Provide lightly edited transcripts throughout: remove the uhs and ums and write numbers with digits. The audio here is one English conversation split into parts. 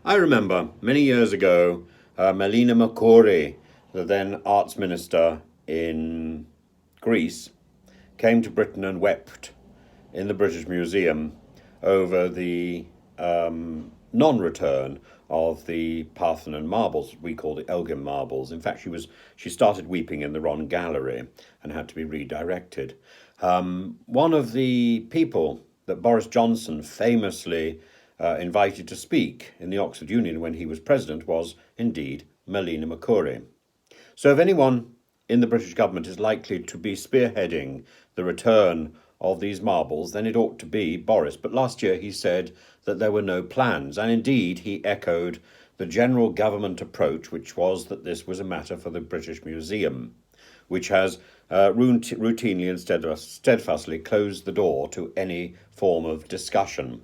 I remember many years ago, Melina Mercouri, the then arts minister in Greece, came to Britain and wept in the British Museum over the non-return of the Parthenon marbles we call the Elgin marbles. In fact, she started weeping in the wrong gallery and had to be redirected. One of the people that Boris Johnson famously invited to speak in the Oxford Union when he was president was indeed Melina Mercouri. So if anyone in the British government is likely to be spearheading the return of these marbles, then it ought to be Boris. But last year he said that there were no plans, and indeed he echoed the general government approach, which was that this was a matter for the British Museum, which has routinely and steadfastly closed the door to any form of discussion,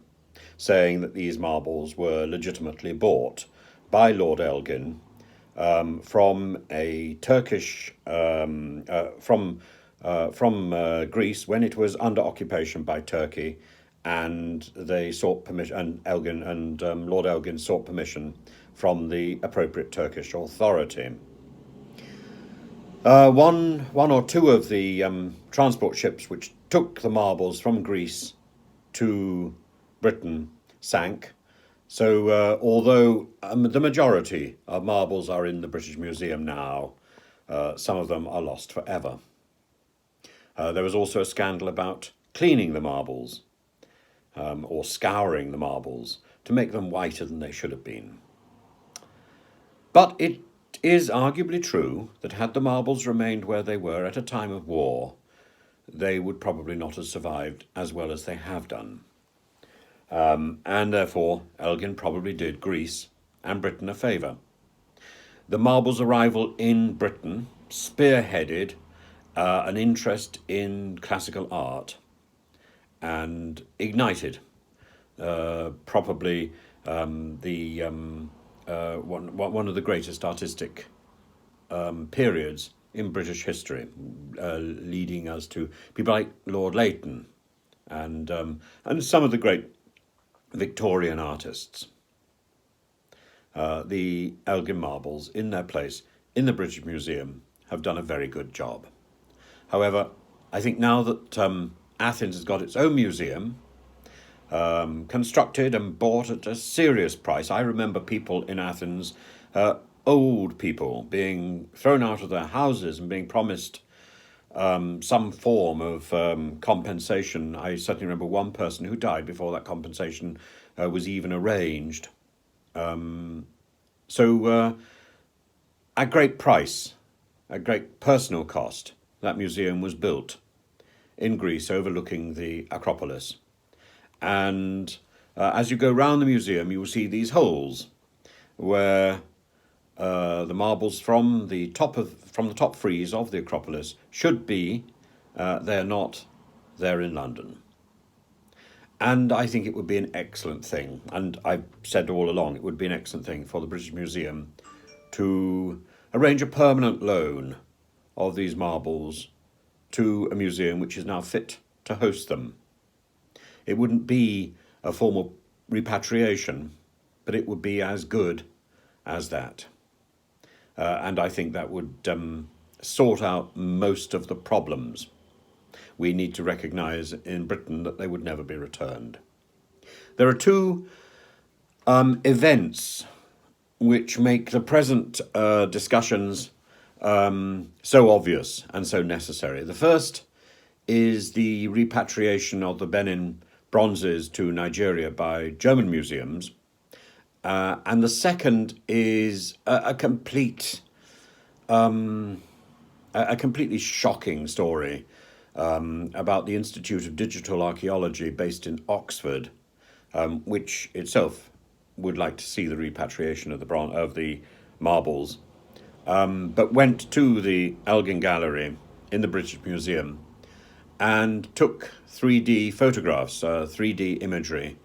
saying that these marbles were legitimately bought by Lord Elgin from a Turkish from Greece when it was under occupation by Turkey, and they sought permission, and Elgin and Lord Elgin sought permission from the appropriate Turkish authority. One or two of the transport ships which took the marbles from Greece to Britain sank. So although the majority of marbles are in the British Museum now, some of them are lost forever. There was also a scandal about cleaning the marbles or scouring the marbles to make them whiter than they should have been. But it is arguably true that had the marbles remained where they were at a time of war, they would probably not have survived as well as they have done. And therefore, Elgin probably did Greece and Britain a favour. The marbles' arrival in Britain spearheaded an interest in classical art and ignited probably one of the greatest artistic periods in British history, leading us to people like Lord Leighton and some of the great Victorian artists. The Elgin marbles, in their place in the British Museum, have done a very good job. However, I think now that Athens has got its own museum, constructed and bought at a serious price. I remember people in Athens, old people, being thrown out of their houses and being promised some form of compensation. I certainly remember one person who died before that compensation was even arranged. So at great price, at great personal cost, that museum was built in Greece overlooking the Akropolis. And as you go round the museum, you will see these holes where the marbles from the top frieze of the Acropolis should be. They're not. They're in London. And I think it would be an excellent thing, and I've said all along, it would be an excellent thing for the British Museum to arrange a permanent loan of these marbles to a museum which is now fit to host them. It wouldn't be a formal repatriation, but it would be as good as that. And I think that would sort out most of the problems. We need to recognise in Britain that they would never be returned. There are two events which make the present discussions so obvious and so necessary. The first is the repatriation of the Benin bronzes to Nigeria by German museums. And the second is a completely shocking story about the Institute of Digital Archaeology based in Oxford, which itself would like to see the repatriation of the marbles, but went to the Elgin Gallery in the British Museum and took 3D photographs, 3D imagery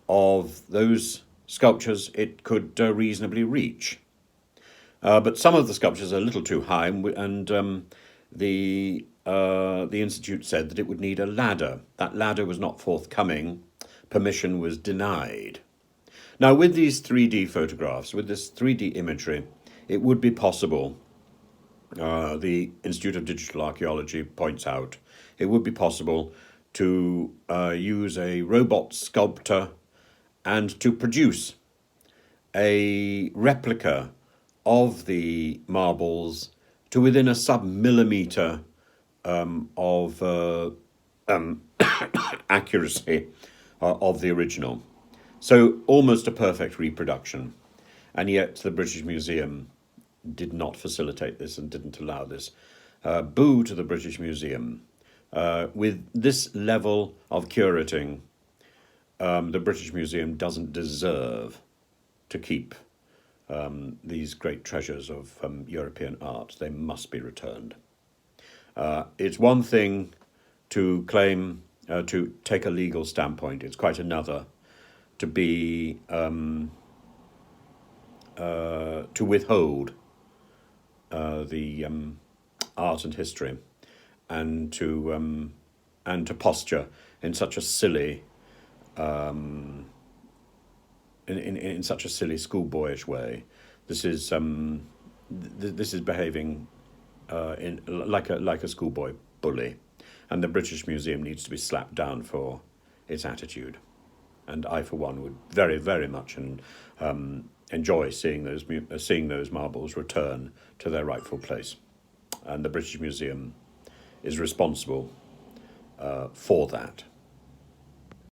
of those sculptures it could reasonably reach. But some of the sculptures are a little too high, and the Institute said that it would need a ladder. That ladder was not forthcoming. Permission was denied. Now, with these 3D photographs, with this 3D imagery, it would be possible, the Institute of Digital Archaeology points out, it would be possible to use a robot sculptor and to produce a replica of the marbles to within a sub-millimeter of accuracy of the original. So almost a perfect reproduction. And yet the British Museum did not facilitate this and didn't allow this. Boo to the British Museum. With this level of curating, the British Museum doesn't deserve to keep these great treasures of European art. They must be returned. It's one thing to claim, to take a legal standpoint. It's quite another to be to withhold the art and history, and to posture in such a silly in such a silly schoolboyish way. This is behaving in like a schoolboy bully, and the British Museum needs to be slapped down for its attitude. And I, for one, would very, very much enjoy seeing those marbles return to their rightful place. And the British Museum is responsible for that.